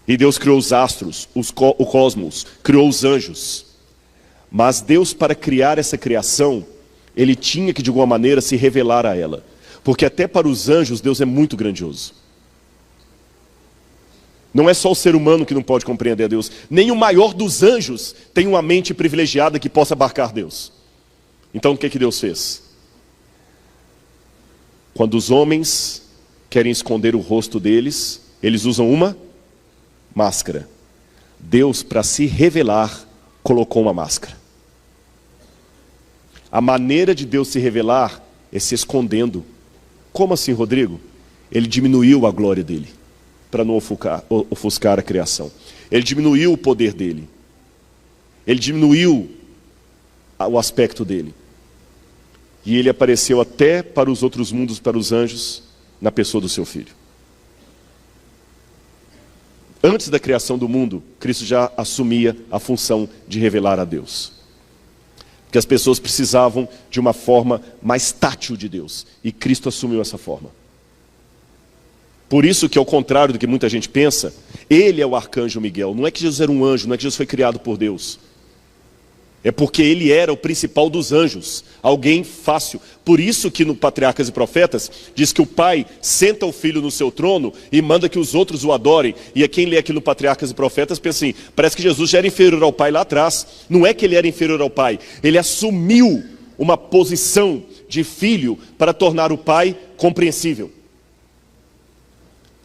E Deus criou os astros, o cosmos, criou os anjos. Mas Deus, para criar essa criação, Ele tinha que de alguma maneira se revelar a ela. Porque até para os anjos Deus é muito grandioso. Não é só o ser humano que não pode compreender a Deus. Nem o maior dos anjos tem uma mente privilegiada que possa abarcar Deus. Então o que Deus fez? Quando os homens querem esconder o rosto deles, eles usam uma máscara. Deus, para se revelar, colocou uma máscara. A maneira de Deus se revelar é se escondendo. Como assim, Rodrigo? Ele diminuiu a glória dele, para não ofuscar a criação. Ele diminuiu o poder dele. Ele diminuiu o aspecto dele. E ele apareceu até para os outros mundos, para os anjos, na pessoa do seu filho. Antes da criação do mundo, Cristo já assumia a função de revelar a Deus. Porque as pessoas precisavam de uma forma mais tátil de Deus. E Cristo assumiu essa forma. Por isso que, ao contrário do que muita gente pensa, ele é o arcanjo Miguel. Não é que Jesus era um anjo, não é que Jesus foi criado por Deus. É porque ele era o principal dos anjos, alguém fácil. Por isso que no Patriarcas e Profetas, diz que o pai senta o filho no seu trono e manda que os outros o adorem. E a quem lê aqui no Patriarcas e Profetas pensa assim, parece que Jesus já era inferior ao pai lá atrás. Não é que ele era inferior ao pai, ele assumiu uma posição de filho para tornar o pai compreensível.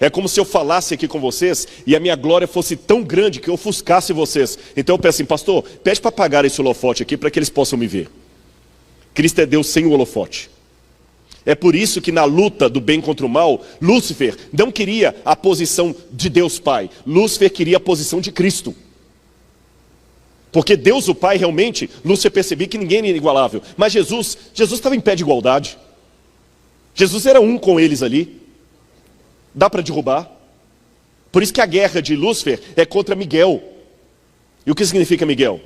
É como se eu falasse aqui com vocês e a minha glória fosse tão grande que eu ofuscasse vocês. Então eu peço assim, pastor, pede para apagar esse holofote aqui para que eles possam me ver. Cristo é Deus sem o holofote. É por isso que na luta do bem contra o mal, Lúcifer não queria a posição de Deus Pai. Lúcifer queria a posição de Cristo. Porque Deus o Pai realmente, Lúcifer percebia que ninguém era inigualável. Mas Jesus estava em pé de igualdade. Jesus era um com eles ali. Dá para derrubar. Por isso que a guerra de Lúcifer é contra Miguel. E o que significa Miguel?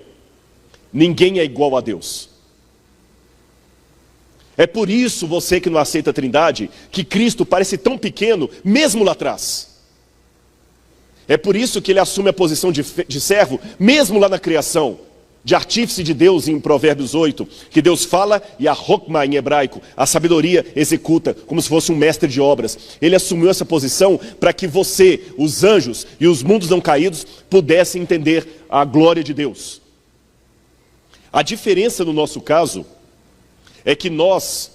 Ninguém é igual a Deus. É por isso, você que não aceita a Trindade, que Cristo parece tão pequeno, mesmo lá atrás. É por isso que ele assume a posição de servo, mesmo lá na criação. De artífice de Deus em Provérbios 8, que Deus fala e a Hokmah em hebraico, a sabedoria executa, como se fosse um mestre de obras. Ele assumiu essa posição para que você, os anjos e os mundos não caídos, pudessem entender a glória de Deus. A diferença no nosso caso é que nós,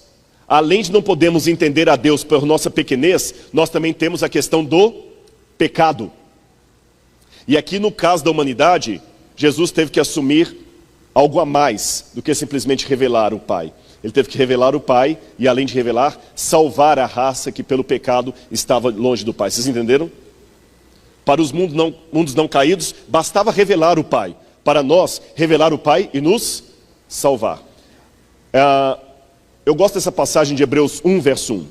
além de não podermos entender a Deus por nossa pequenez, nós também temos a questão do pecado. E aqui no caso da humanidade, Jesus teve que assumir algo a mais do que simplesmente revelar o Pai. Ele teve que revelar o Pai e, além de revelar, salvar a raça que pelo pecado estava longe do Pai. Vocês entenderam? Para os mundos não caídos, bastava revelar o Pai. Para nós, revelar o Pai e nos salvar. Eu gosto dessa passagem de Hebreus 1, verso 1.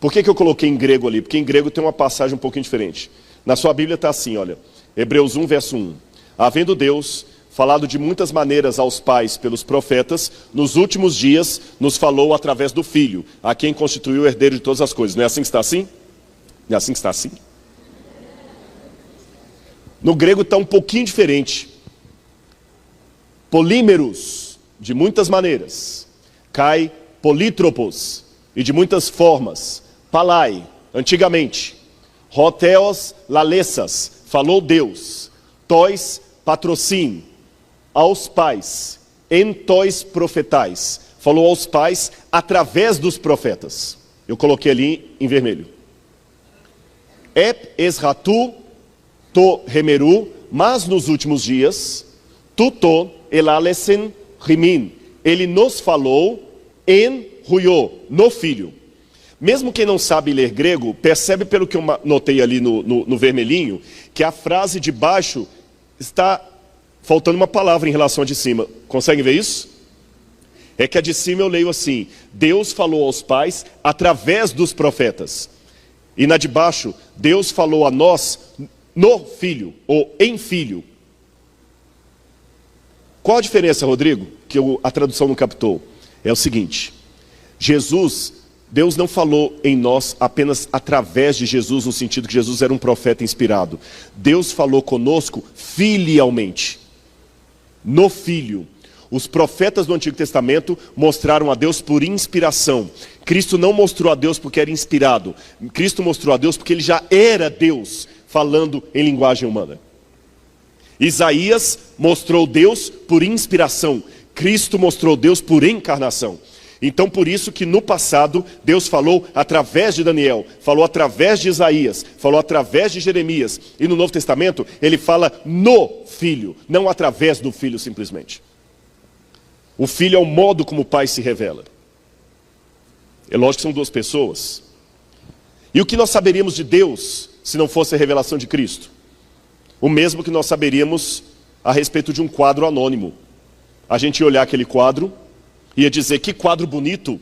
Por que eu coloquei em grego ali? Porque em grego tem uma passagem um pouquinho diferente. Na sua Bíblia está assim, olha. Hebreus 1, verso 1. Havendo Deus falado de muitas maneiras aos pais pelos profetas, nos últimos dias nos falou através do Filho, a quem constituiu o herdeiro de todas as coisas. Não é assim que está assim? Não é assim que está assim? No grego está um pouquinho diferente. Polímeros, de muitas maneiras. Kai polítropos, e de muitas formas. Palai, antigamente. Roteos lalessas, falou Deus. Tois patrocin, aos pais, en tois profetais, falou aos pais através dos profetas. Eu coloquei ali em vermelho. Ep esratu to remeru, mas nos últimos dias, tuto elalesen rimin, ele nos falou en ruiô, no filho. Mesmo quem não sabe ler grego, percebe pelo que eu notei ali no vermelhinho, que a frase de baixo está faltando uma palavra em relação à de cima. Conseguem ver isso? É que a de cima eu leio assim: Deus falou aos pais através dos profetas. E na de baixo, Deus falou a nós no Filho, ou em Filho. Qual a diferença, Rodrigo, que a tradução não captou? É o seguinte: Jesus Deus não falou em nós apenas através de Jesus, no sentido que Jesus era um profeta inspirado. Deus falou conosco filialmente, no Filho. Os profetas do Antigo Testamento mostraram a Deus por inspiração. Cristo não mostrou a Deus porque era inspirado. Cristo mostrou a Deus porque ele já era Deus, falando em linguagem humana. Isaías mostrou Deus por inspiração. Cristo mostrou Deus por encarnação. Então por isso que no passado Deus falou através de Daniel, falou através de Isaías, falou através de Jeremias. E no Novo Testamento ele fala no Filho, não através do Filho simplesmente. O Filho é o modo como o Pai se revela. É lógico que são duas pessoas. E o que nós saberíamos de Deus se não fosse a revelação de Cristo? O mesmo que nós saberíamos a respeito de um quadro anônimo. A gente ia olhar aquele quadro, ia dizer que quadro bonito,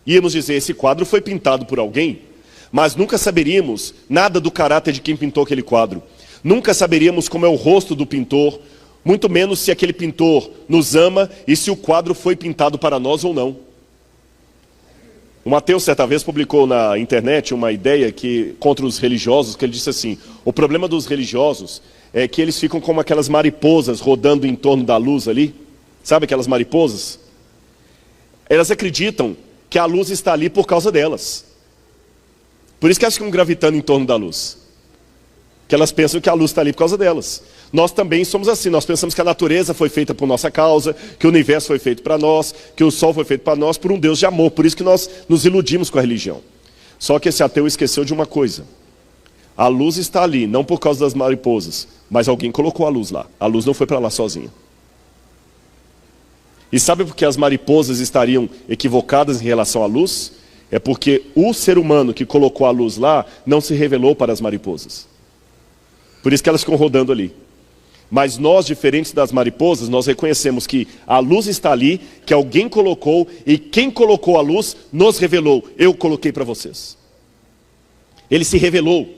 íamos dizer esse quadro foi pintado por alguém, mas nunca saberíamos nada do caráter de quem pintou aquele quadro. Nunca saberíamos como é o rosto do pintor, muito menos se aquele pintor nos ama e se o quadro foi pintado para nós ou não. O Mateus certa vez publicou na internet uma ideia contra os religiosos, que ele disse assim: o problema dos religiosos é que eles ficam como aquelas mariposas rodando em torno da luz ali. Sabe aquelas mariposas? Elas acreditam que a luz está ali por causa delas. Por isso que elas ficam gravitando em torno da luz. Que elas pensam que a luz está ali por causa delas. Nós também somos assim, nós pensamos que a natureza foi feita por nossa causa, que o universo foi feito para nós, que o sol foi feito para nós por um Deus de amor. Por isso que nós nos iludimos com a religião. Só que esse ateu esqueceu de uma coisa. A luz está ali, não por causa das mariposas, mas alguém colocou a luz lá. A luz não foi para lá sozinha. E sabe por que as mariposas estariam equivocadas em relação à luz? É porque o ser humano que colocou a luz lá não se revelou para as mariposas. Por isso que elas ficam rodando ali. Mas nós, diferentes das mariposas, nós reconhecemos que a luz está ali, que alguém colocou, e quem colocou a luz nos revelou. Eu coloquei para vocês. Ele se revelou.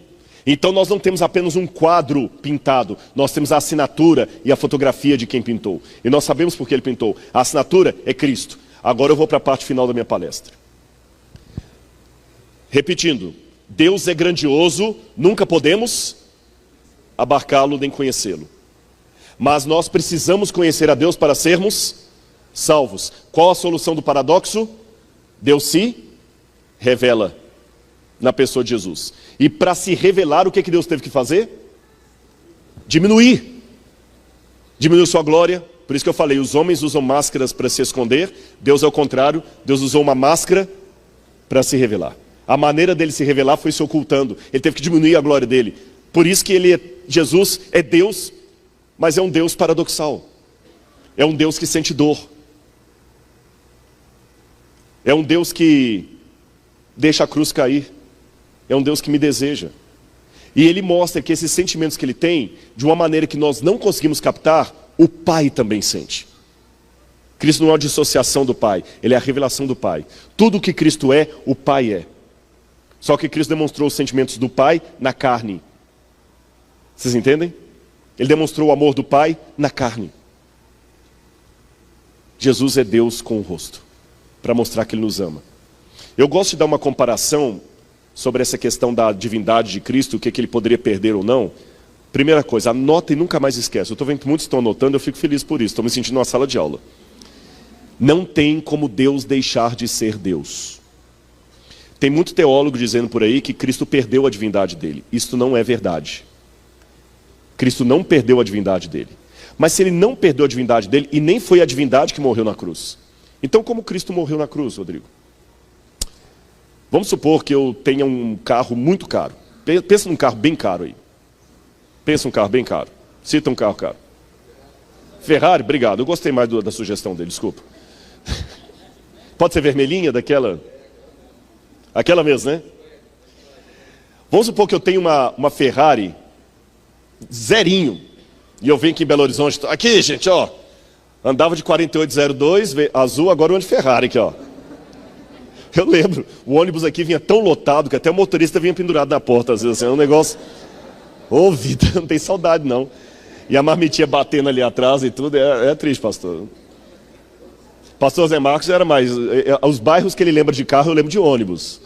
Então nós não temos apenas um quadro pintado, nós temos a assinatura e a fotografia de quem pintou. E nós sabemos por que ele pintou. A assinatura é Cristo. Agora eu vou para a parte final da minha palestra. Repetindo, Deus é grandioso, nunca podemos abarcá-lo nem conhecê-lo. Mas nós precisamos conhecer a Deus para sermos salvos. Qual a solução do paradoxo? Deus se revela na pessoa de Jesus. E para se revelar, o que Deus teve que fazer? Diminuir. Diminuiu sua glória. Por isso que eu falei, os homens usam máscaras para se esconder. Deus é o contrário. Deus usou uma máscara para se revelar. A maneira dele se revelar foi se ocultando. Ele teve que diminuir a glória dele. Por isso que Jesus é Deus, mas é um Deus paradoxal. É um Deus que sente dor. É um Deus que deixa a cruz cair. É um Deus que me deseja. E ele mostra que esses sentimentos que ele tem, de uma maneira que nós não conseguimos captar, o Pai também sente. Cristo não é uma dissociação do Pai, ele é a revelação do Pai. Tudo o que Cristo é, o Pai é. Só que Cristo demonstrou os sentimentos do Pai na carne. Vocês entendem? Ele demonstrou o amor do Pai na carne. Jesus é Deus com o rosto, para mostrar que ele nos ama. Eu gosto de dar uma comparação sobre essa questão da divindade de Cristo, o que ele poderia perder ou não. Primeira coisa, anota e nunca mais esquece. Eu estou vendo que muitos estão anotando, eu fico feliz por isso. Estou me sentindo numa sala de aula. Não tem como Deus deixar de ser Deus. Tem muito teólogo dizendo por aí que Cristo perdeu a divindade dele. Isso não é verdade. Cristo não perdeu a divindade dele. Mas se ele não perdeu a divindade dele, e nem foi a divindade que morreu na cruz. Então como Cristo morreu na cruz, Rodrigo? Vamos supor que eu tenha um carro muito caro. Pensa num carro bem caro aí. Pensa num carro bem caro. Cita um carro caro. Ferrari, obrigado. Eu gostei mais da sugestão dele, desculpa. Pode ser vermelhinha daquela? Aquela mesmo, né? Vamos supor que eu tenho uma Ferrari zerinho. E eu venho aqui em Belo Horizonte. Aqui, gente, ó. Andava de 4802, azul, agora eu ando de Ferrari aqui, ó. Eu lembro, o ônibus aqui vinha tão lotado que até o motorista vinha pendurado na porta, às vezes, é um negócio... Ô, vida, não tem saudade, não. E a marmitinha batendo ali atrás e tudo, é triste, pastor. Pastor Zé Marcos era mais... Os bairros que ele lembra de carro, eu lembro de ônibus.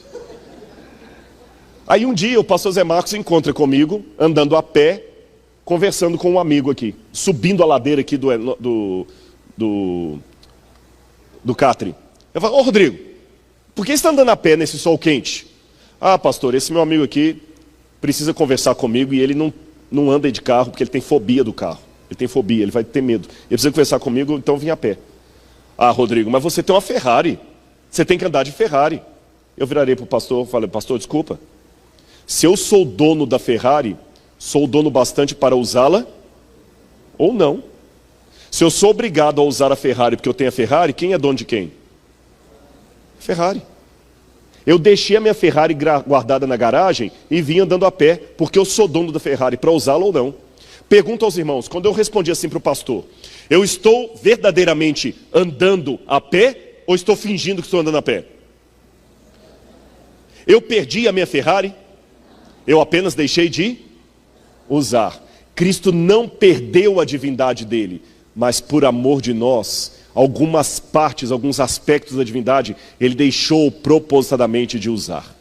Aí um dia o pastor Zé Marcos encontra comigo, andando a pé, conversando com um amigo aqui, subindo a ladeira aqui do Catri. Eu falo, ô Rodrigo, por que você está andando a pé nesse sol quente? Ah, pastor, esse meu amigo aqui precisa conversar comigo e ele não anda de carro porque ele tem fobia do carro. Ele tem fobia, ele vai ter medo. Ele precisa conversar comigo, então eu vim a pé. Ah, Rodrigo, mas você tem uma Ferrari. Você tem que andar de Ferrari. Eu virarei para o pastor e falei, pastor, desculpa. Se eu sou dono da Ferrari, sou dono bastante para usá-la ou não. Se eu sou obrigado a usar a Ferrari porque eu tenho a Ferrari, quem é dono de quem? Ferrari. Eu deixei a minha Ferrari guardada na garagem e vim andando a pé, porque eu sou dono da Ferrari, para usá-la ou não. Pergunto aos irmãos, quando eu respondi assim para o pastor, eu estou verdadeiramente andando a pé ou estou fingindo que estou andando a pé? Eu perdi a minha Ferrari? Eu apenas deixei de usar. Cristo não perdeu a divindade dele, mas por amor de nós, algumas partes, alguns aspectos da divindade, ele deixou propositadamente de usar.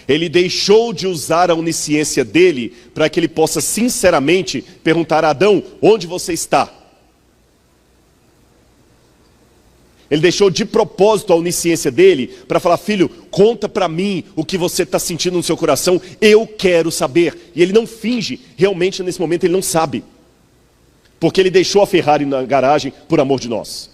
Ele deixou de usar a onisciência dele para que ele possa sinceramente perguntar a Adão, onde você está? Ele deixou de propósito a onisciência dele para falar, filho, conta para mim o que você está sentindo no seu coração, eu quero saber. E ele não finge, realmente nesse momento ele não sabe. Porque ele deixou a Ferrari na garagem por amor de nós.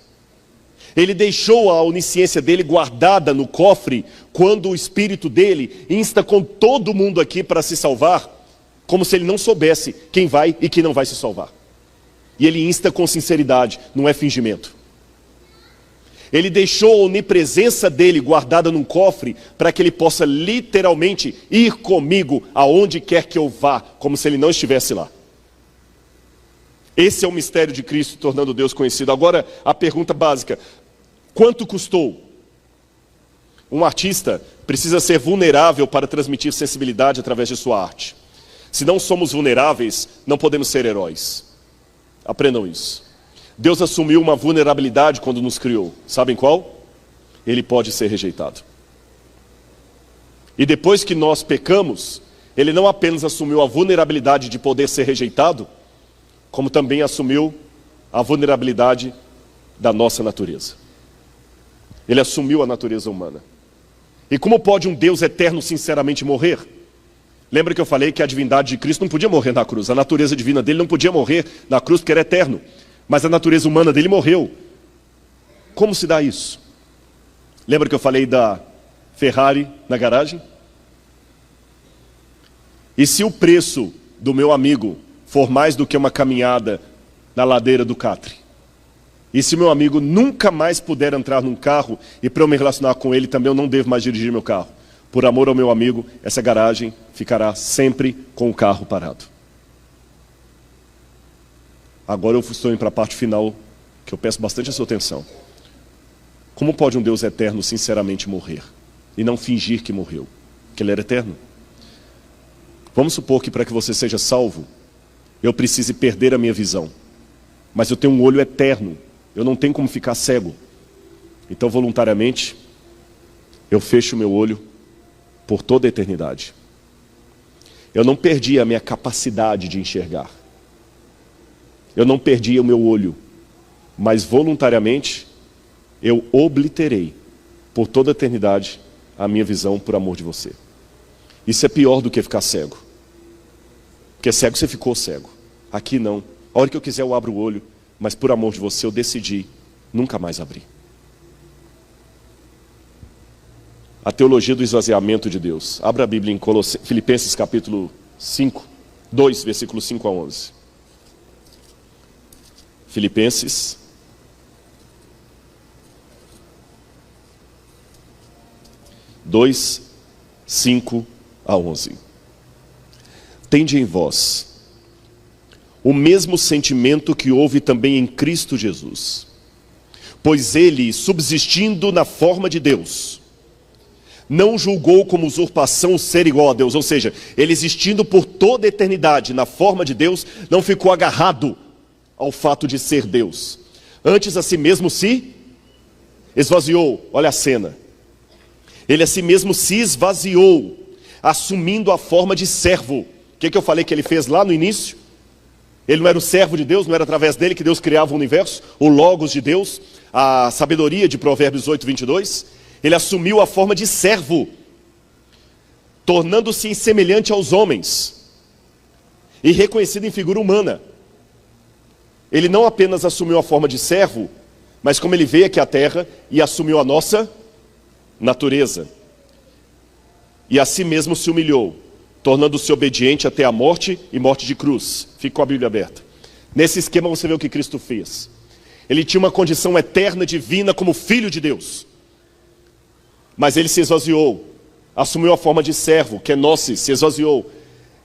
Ele deixou a onisciência dele guardada no cofre, quando o espírito dele insta com todo mundo aqui para se salvar, como se ele não soubesse quem vai e quem não vai se salvar. E ele insta com sinceridade, não é fingimento. Ele deixou a onipresença dele guardada num cofre, para que ele possa literalmente ir comigo aonde quer que eu vá, como se ele não estivesse lá. Esse é o mistério de Cristo, tornando Deus conhecido. Agora, a pergunta básica, quanto custou? Um artista precisa ser vulnerável para transmitir sensibilidade através de sua arte. Se não somos vulneráveis, não podemos ser heróis. Aprendam isso. Deus assumiu uma vulnerabilidade quando nos criou. Sabem qual? Ele pode ser rejeitado. E depois que nós pecamos, ele não apenas assumiu a vulnerabilidade de poder ser rejeitado, como também assumiu a vulnerabilidade da nossa natureza. Ele assumiu a natureza humana. E como pode um Deus eterno sinceramente morrer? Lembra que eu falei que a divindade de Cristo não podia morrer na cruz. A natureza divina dele não podia morrer na cruz porque era eterno. Mas a natureza humana dele morreu. Como se dá isso? Lembra que eu falei da Ferrari na garagem? E se o preço do meu amigo for mais do que uma caminhada na ladeira do Catri? E se meu amigo nunca mais puder entrar num carro, e para eu me relacionar com ele também eu não devo mais dirigir meu carro? Por amor ao meu amigo, essa garagem ficará sempre com o carro parado. Agora eu estou indo para a parte final, que eu peço bastante a sua atenção. Como pode um Deus eterno sinceramente morrer? E não fingir que morreu? Que ele era eterno? Vamos supor que para que você seja salvo, eu precise perder a minha visão. Mas eu tenho um olho eterno. Eu não tenho como ficar cego. Então voluntariamente, eu fecho o meu olho por toda a eternidade. Eu não perdi a minha capacidade de enxergar. Eu não perdi o meu olho, mas voluntariamente eu obliterei por toda a eternidade a minha visão por amor de você. Isso é pior do que ficar cego. Porque cego você ficou cego. Aqui não. A hora que eu quiser eu abro o olho, mas por amor de você eu decidi nunca mais abrir. A teologia do esvaziamento de Deus. Abra a Bíblia em Filipenses capítulo 5, 2, versículos 5 a 11. Filipenses 2, 5 a 11. Tende em vós o mesmo sentimento que houve também em Cristo Jesus, pois ele, subsistindo na forma de Deus, não julgou como usurpação ser igual a Deus, ou seja, ele existindo por toda a eternidade na forma de Deus, não ficou agarrado ao fato de ser Deus, Antes a si mesmo se esvaziou. Olha a cena. Ele a si mesmo se esvaziou, assumindo a forma de servo. O que eu falei que ele fez lá no início? Ele não era o servo de Deus, não era através dele que Deus criava o universo, o Logos de Deus, a sabedoria de Provérbios 8, 22. Ele assumiu a forma de servo, tornando-se semelhante aos homens e reconhecido em figura humana. Ele não apenas assumiu a forma de servo, mas como ele veio aqui à terra e assumiu a nossa natureza. E a si mesmo se humilhou, tornando-se obediente até a morte e morte de cruz. Fica com a Bíblia aberta. Nesse esquema você vê o que Cristo fez. Ele tinha uma condição eterna, divina, como Filho de Deus. Mas ele se esvaziou, assumiu a forma de servo, kenosis, se esvaziou,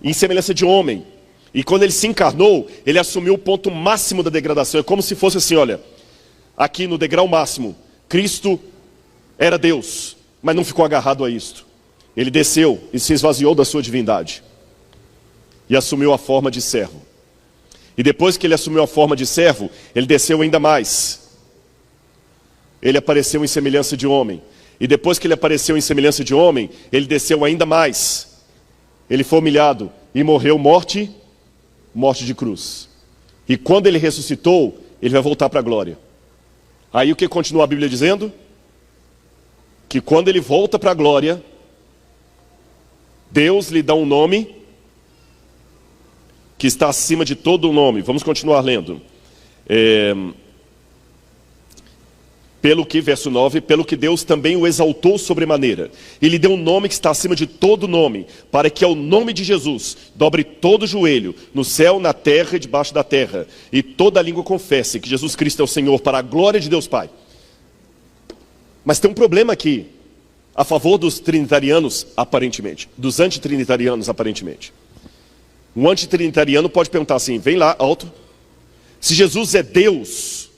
em semelhança de homem. E quando ele se encarnou, ele assumiu o ponto máximo da degradação. É como se fosse assim, olha, aqui no degrau máximo, Cristo era Deus, mas não ficou agarrado a isto. Ele desceu e se esvaziou da sua divindade. E assumiu a forma de servo. E depois que ele assumiu a forma de servo, ele desceu ainda mais. Ele apareceu em semelhança de homem. E depois que ele apareceu em semelhança de homem, ele desceu ainda mais. Ele foi humilhado e morreu morte de cruz. E quando ele ressuscitou, ele vai voltar para a glória. Aí o que continua a Bíblia dizendo? Que quando ele volta para a glória, Deus lhe dá um nome que está acima de todo o nome. Vamos continuar lendo. Pelo que, verso 9, pelo que Deus também o exaltou sobremaneira, e lhe deu um nome que está acima de todo nome, para que ao nome de Jesus dobre todo o joelho, no céu, na terra e debaixo da terra, e toda língua confesse que Jesus Cristo é o Senhor, para a glória de Deus Pai. Mas tem um problema aqui, a favor dos trinitarianos, aparentemente, dos antitrinitarianos, aparentemente. Um antitrinitariano pode perguntar assim, vem lá, alto, se Jesus é Deus,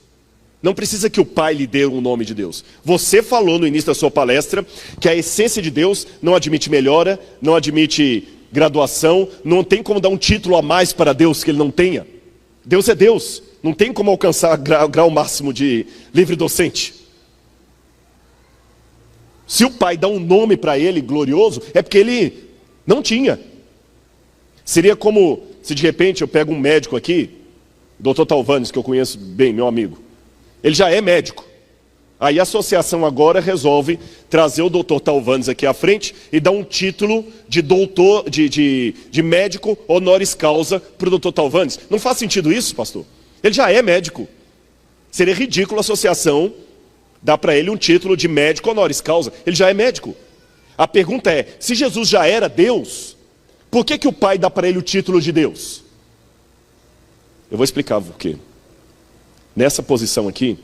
não precisa que o Pai lhe dê o nome de Deus. Você falou no início da sua palestra que a essência de Deus não admite melhora, não admite graduação, não tem como dar um título a mais para Deus que ele não tenha. Deus é Deus, não tem como alcançar grau máximo de livre docente. Se o Pai dá um nome para ele glorioso, é porque ele não tinha. Seria como se de repente eu pego um médico aqui, Dr. Talvanes, que eu conheço bem, meu amigo. Ele já é médico. Aí a associação agora resolve trazer o Dr. Talvanes aqui à frente e dar um título de doutor, de médico honoris causa para o Dr. Talvanes. Não faz sentido isso, pastor? Ele já é médico. Seria ridículo a associação dar para ele um título de médico honoris causa. Ele já é médico. A pergunta é, se Jesus já era Deus, por que o Pai dá para ele o título de Deus? Eu vou explicar por quê. Nessa posição aqui,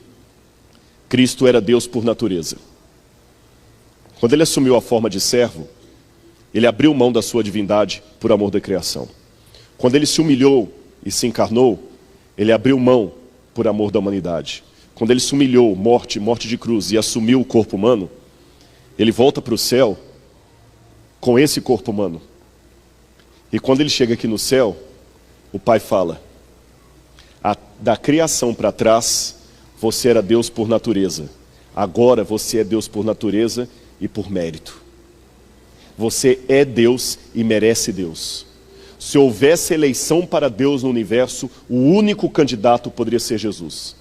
Cristo era Deus por natureza. Quando ele assumiu a forma de servo, ele abriu mão da sua divindade por amor da criação. Quando ele se humilhou e se encarnou, ele abriu mão por amor da humanidade. Quando ele se humilhou, morte de cruz, e assumiu o corpo humano, ele volta para o céu com esse corpo humano. E quando ele chega aqui no céu, o Pai fala, da criação para trás, você era Deus por natureza. Agora você é Deus por natureza e por mérito. Você é Deus e merece Deus. Se houvesse eleição para Deus no universo, o único candidato poderia ser Jesus.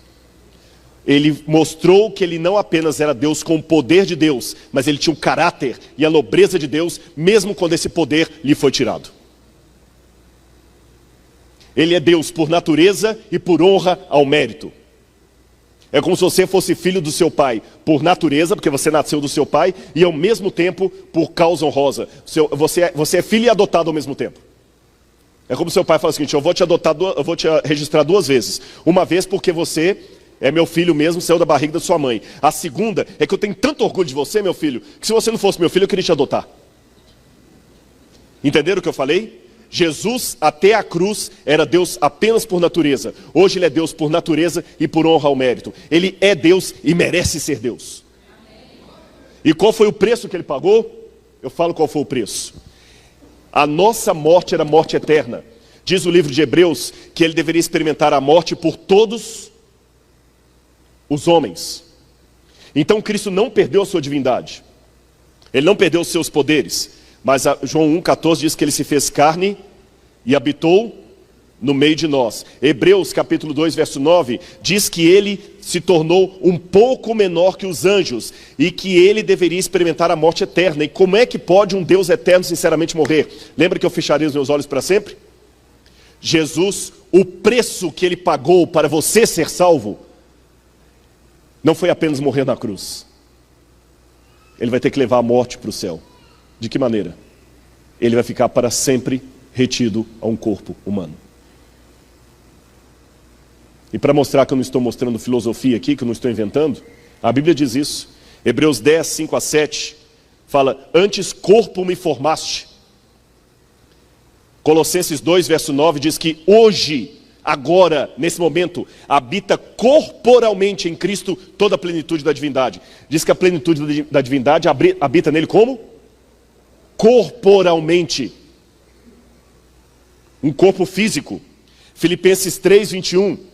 Ele mostrou que ele não apenas era Deus com o poder de Deus, mas ele tinha o caráter e a nobreza de Deus, mesmo quando esse poder lhe foi tirado. Ele é Deus por natureza e por honra ao mérito. É como se você fosse filho do seu pai por natureza, porque você nasceu do seu pai, e ao mesmo tempo por causa honrosa. Você é filho e adotado ao mesmo tempo. É como se seu pai fala o seguinte, eu vou te registrar 2 vezes. Uma vez porque você é meu filho mesmo, saiu da barriga da sua mãe. A segunda é que eu tenho tanto orgulho de você, meu filho, que se você não fosse meu filho, eu queria te adotar. Entenderam o que eu falei? Jesus, até a cruz, era Deus apenas por natureza. Hoje ele é Deus por natureza e por honra ao mérito. Ele é Deus e merece ser Deus. E qual foi o preço que ele pagou? Eu falo qual foi o preço. A nossa morte era morte eterna. Diz o livro de Hebreus que ele deveria experimentar a morte por todos os homens. Então Cristo não perdeu a sua divindade. Ele não perdeu os seus poderes. Mas João 1,14 diz que ele se fez carne e habitou no meio de nós. Hebreus capítulo 2, verso 9, diz que ele se tornou um pouco menor que os anjos e que ele deveria experimentar a morte eterna. E como é que pode um Deus eterno sinceramente morrer? Lembra que eu fecharia os meus olhos para sempre? Jesus, o preço que ele pagou para você ser salvo, não foi apenas morrer na cruz. Ele vai ter que levar a morte para o céu. De que maneira? Ele vai ficar para sempre retido a um corpo humano. E para mostrar que eu não estou mostrando filosofia aqui, que eu não estou inventando, a Bíblia diz isso. Hebreus 10, 5 a 7, fala, antes corpo me formaste. Colossenses 2, verso 9, diz que hoje, agora, nesse momento, habita corporalmente em Cristo toda a plenitude da divindade. Diz que a plenitude da divindade habita nele como? Corporalmente. Um corpo físico. Filipenses 3, 21.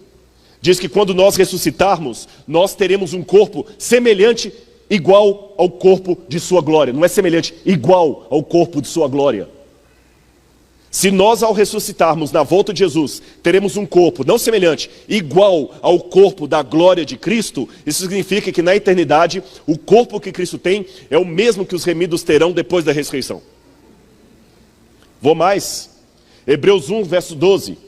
Diz que quando nós ressuscitarmos, nós teremos um corpo semelhante, igual ao corpo de sua glória. Não é semelhante, igual ao corpo de sua glória. Se nós ao ressuscitarmos na volta de Jesus, teremos um corpo não semelhante, igual ao corpo da glória de Cristo, isso significa que na eternidade, o corpo que Cristo tem é o mesmo que os remidos terão depois da ressurreição. Vou mais, Hebreus 1, verso 12,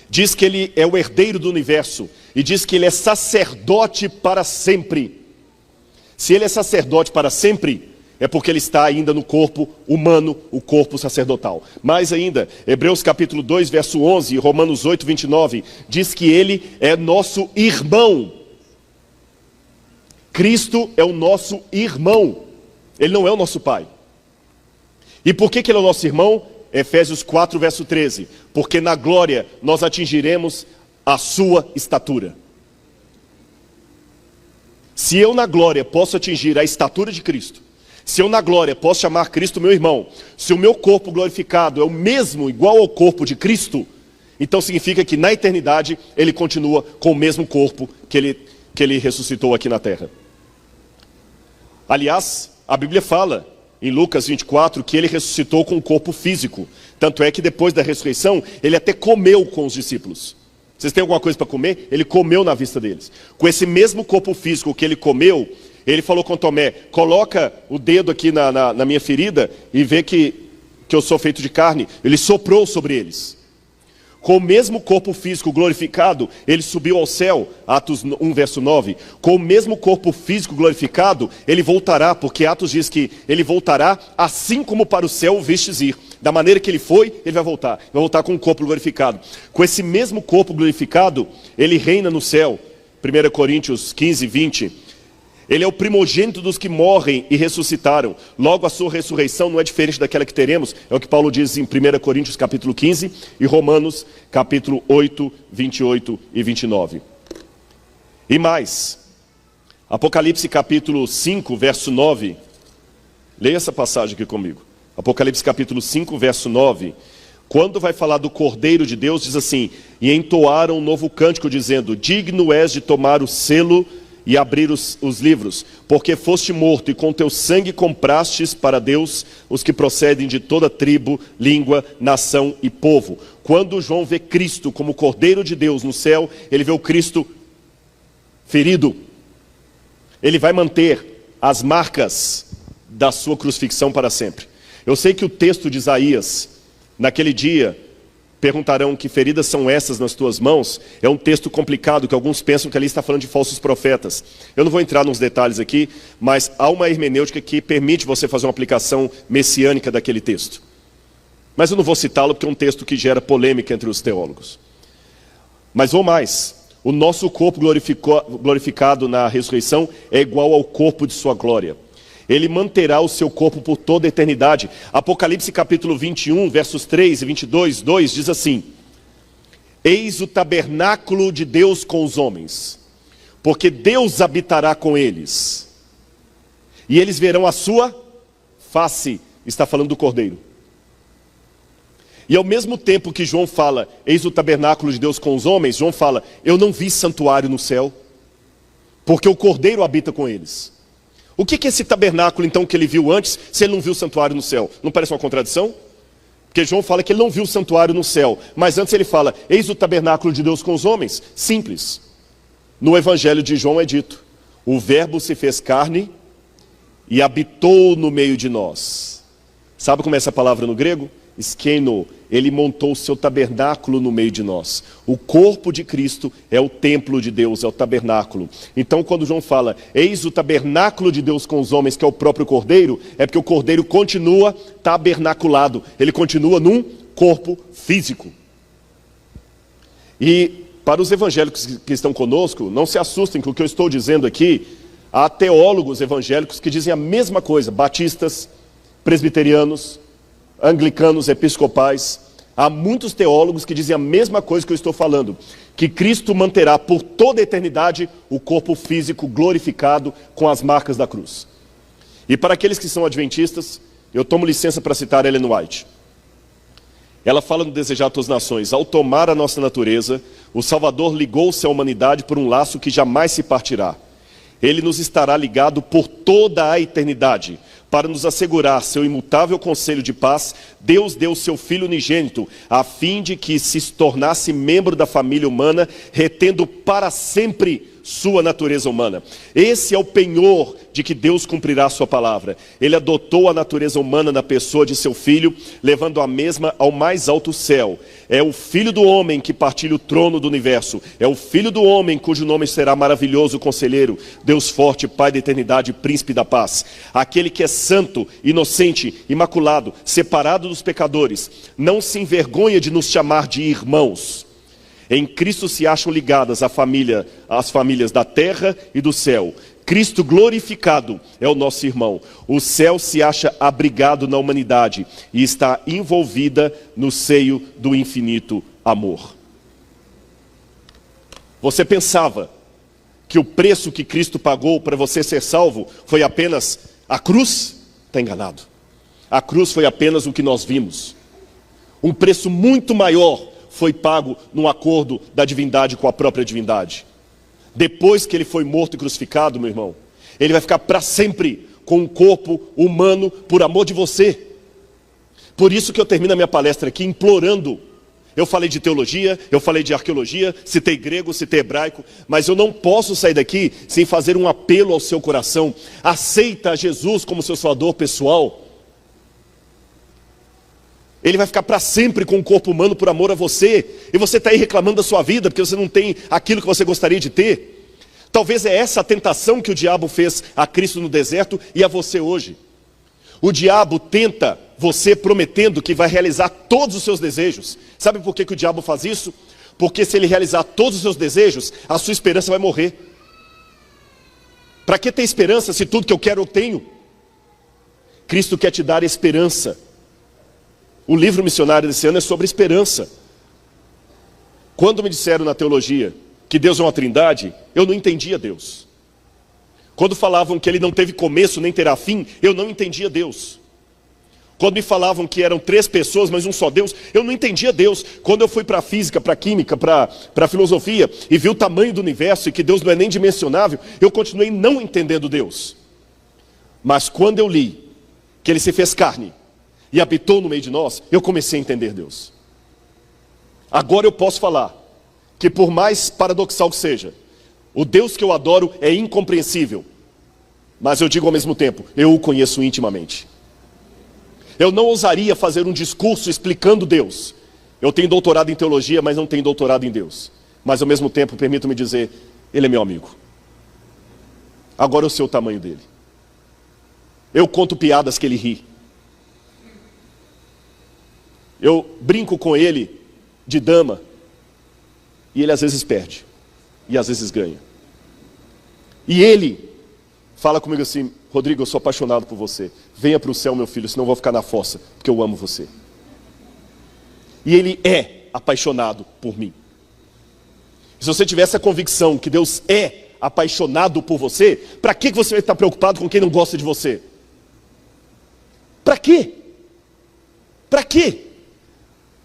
diz que ele é o herdeiro do universo, e diz que ele é sacerdote para sempre. Se ele é sacerdote para sempre, é porque ele está ainda no corpo humano, o corpo sacerdotal. Mais ainda, Hebreus capítulo 2, verso 11, e Romanos 8, 29, diz que ele é nosso irmão. Cristo é o nosso irmão, ele não é o nosso pai. E por que ele é o nosso irmão? Efésios 4, verso 13, porque na glória nós atingiremos a sua estatura. Se eu na glória posso atingir a estatura de Cristo, se eu na glória posso chamar Cristo meu irmão, se o meu corpo glorificado é o mesmo, igual ao corpo de Cristo, então significa que na eternidade ele continua com o mesmo corpo que ele ressuscitou aqui na terra. Aliás, a Bíblia fala em Lucas 24 que ele ressuscitou com um corpo físico. Tanto é que depois da ressurreição, ele até comeu com os discípulos. Vocês têm alguma coisa para comer? Ele comeu na vista deles. Com esse mesmo corpo físico que ele comeu, ele falou com Tomé, coloca o dedo aqui na minha ferida e vê que eu sou feito de carne. Ele soprou sobre eles. Com o mesmo corpo físico glorificado, ele subiu ao céu, Atos 1, verso 9. Com o mesmo corpo físico glorificado, ele voltará, porque Atos diz que ele voltará assim como para o céu o vistes ir. Da maneira que ele foi, ele vai voltar com um corpo glorificado. Com esse mesmo corpo glorificado, ele reina no céu. 1 Coríntios 15, 20. Ele é o primogênito dos que morrem e ressuscitaram. Logo a sua ressurreição não é diferente daquela que teremos. É o que Paulo diz em 1 Coríntios capítulo 15 e Romanos capítulo 8, 28 e 29. E mais, Apocalipse capítulo 5, verso 9. Leia essa passagem aqui comigo. Apocalipse capítulo 5, verso 9. Quando vai falar do Cordeiro de Deus, diz assim, e entoaram um novo cântico dizendo, digno és de tomar o selo e abrir os livros, porque foste morto e com teu sangue comprastes para Deus os que procedem de toda tribo, língua, nação e povo. Quando João vê Cristo como Cordeiro de Deus no céu, ele vê o Cristo ferido. Ele vai manter as marcas da sua crucifixão para sempre. Eu sei que o texto de Isaías, naquele dia, perguntarão que feridas são essas nas tuas mãos. É um texto complicado, que alguns pensam que ali está falando de falsos profetas. Eu não vou entrar nos detalhes aqui, mas há uma hermenêutica que permite você fazer uma aplicação messiânica daquele texto. Mas eu não vou citá-lo porque é um texto que gera polêmica entre os teólogos. Mas vou mais. O nosso corpo glorificado na ressurreição é igual ao corpo de sua glória. Ele manterá o seu corpo por toda a eternidade. Apocalipse capítulo 21, versos 3 e 22, 2, diz assim, eis o tabernáculo de Deus com os homens, porque Deus habitará com eles, e eles verão a sua face. Está falando do Cordeiro. E ao mesmo tempo que João fala, eis o tabernáculo de Deus com os homens, João fala, eu não vi santuário no céu. porque o Cordeiro habita com eles. O que é esse tabernáculo então que ele viu antes, se ele não viu o santuário no céu? Não parece uma contradição? Porque João fala que ele não viu o santuário no céu, mas antes ele fala, eis o tabernáculo de Deus com os homens. Simples. No Evangelho de João é dito, o verbo se fez carne e habitou no meio de nós. Sabe como é essa palavra no grego? Skeno, ele montou o seu tabernáculo no meio de nós. O corpo de Cristo é o templo de Deus, é o tabernáculo. Então quando João fala, eis o tabernáculo de Deus com os homens, que é o próprio Cordeiro, é porque o Cordeiro continua tabernaculado, ele continua num corpo físico. E para os evangélicos que estão conosco, não se assustem com o que eu estou dizendo aqui, há teólogos evangélicos que dizem a mesma coisa, batistas, presbiterianos, anglicanos, episcopais, há muitos teólogos que dizem a mesma coisa que eu estou falando, que Cristo manterá por toda a eternidade o corpo físico glorificado com as marcas da cruz. E para aqueles que são adventistas, eu tomo licença para citar Ellen White. Ela fala no Desejar das Nações, ao tomar a nossa natureza, o Salvador ligou-se à humanidade por um laço que jamais se partirá. Ele nos estará ligado por toda a eternidade. Para nos assegurar seu imutável conselho de paz, Deus deu seu Filho unigênito, a fim de que se tornasse membro da família humana, retendo para sempre sua natureza humana. Esse é o penhor de que Deus cumprirá a sua palavra. Ele adotou a natureza humana na pessoa de seu Filho, levando a mesma ao mais alto céu. É o Filho do homem que partilha o trono do universo. É o Filho do homem cujo nome será maravilhoso conselheiro, Deus forte, Pai da eternidade, príncipe da paz. Aquele que é santo, inocente, imaculado, separado dos pecadores, não se envergonha de nos chamar de irmãos. Em Cristo se acham ligadas as famílias da terra e do céu. Cristo glorificado é o nosso irmão. O céu se acha abrigado na humanidade e está envolvida no seio do infinito amor. Você pensava que o preço que Cristo pagou para você ser salvo foi apenas a cruz? Está enganado. A cruz foi apenas o que nós vimos. Um preço muito maior foi pago num acordo da divindade com a própria divindade. Depois que ele foi morto e crucificado, meu irmão, ele vai ficar para sempre com um corpo humano por amor de você. Por isso que eu termino a minha palestra aqui implorando. Eu falei de teologia, eu falei de arqueologia, citei grego, citei hebraico, mas eu não posso sair daqui sem fazer um apelo ao seu coração. Aceita Jesus como seu salvador pessoal. Ele vai ficar para sempre com o corpo humano por amor a você. E você está aí reclamando da sua vida porque você não tem aquilo que você gostaria de ter. Talvez é essa a tentação que o diabo fez a Cristo no deserto e a você hoje. O diabo tenta você prometendo que vai realizar todos os seus desejos. Sabe por que o diabo faz isso? Porque se ele realizar todos os seus desejos, a sua esperança vai morrer. Para que ter esperança se tudo que eu quero eu tenho? Cristo quer te dar esperança. O livro missionário desse ano é sobre esperança. Quando me disseram na teologia que Deus é uma trindade, eu não entendia Deus. Quando falavam que ele não teve começo nem terá fim, eu não entendia Deus. Quando me falavam que eram 3 pessoas, mas um só Deus, eu não entendia Deus. Quando eu fui para a física, para a química, para a filosofia, e vi o tamanho do universo e que Deus não é nem dimensionável, eu continuei não entendendo Deus. Mas quando eu li que ele se fez carne e habitou no meio de nós, eu comecei a entender Deus. Agora eu posso falar que, por mais paradoxal que seja, o Deus que eu adoro é incompreensível. Mas eu digo ao mesmo tempo, eu o conheço intimamente. Eu não ousaria fazer um discurso explicando Deus. Eu tenho doutorado em teologia, mas não tenho doutorado em Deus. Mas ao mesmo tempo, permito-me dizer, ele é meu amigo. Agora eu sei o tamanho dele. Eu conto piadas que ele ri. Eu brinco com ele de dama, e ele às vezes perde, e às vezes ganha. E ele fala comigo assim, Rodrigo, eu sou apaixonado por você. Venha para o céu, meu filho, senão eu vou ficar na fossa, porque eu amo você. E ele é apaixonado por mim. E se você tiver essa convicção que Deus é apaixonado por você, para que você vai estar preocupado com quem não gosta de você? Para quê? Para quê?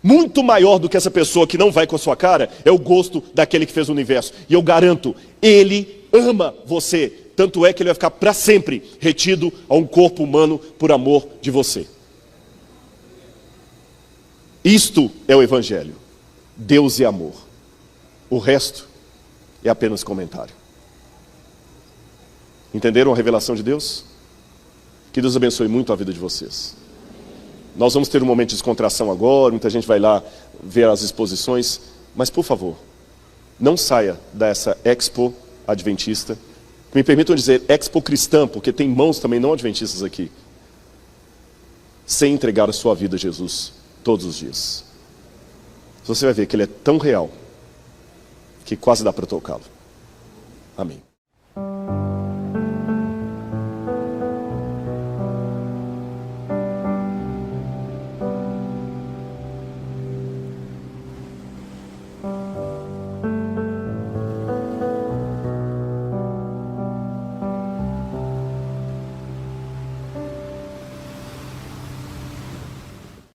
Muito maior do que essa pessoa que não vai com a sua cara é o gosto daquele que fez o universo. E eu garanto, ele ama você, tanto é que ele vai ficar para sempre retido a um corpo humano por amor de você. Isto é o Evangelho. Deus é amor. O resto é apenas comentário. Entenderam a revelação de Deus? Que Deus abençoe muito a vida de vocês. Nós vamos ter um momento de descontração agora, muita gente vai lá ver as exposições, mas por favor, não saia dessa Expo Adventista. Me permitam dizer Expo Cristã, porque tem mãos também não adventistas aqui, sem entregar a sua vida a Jesus todos os dias. Você vai ver que ele é tão real que quase dá para tocá-lo. Amém.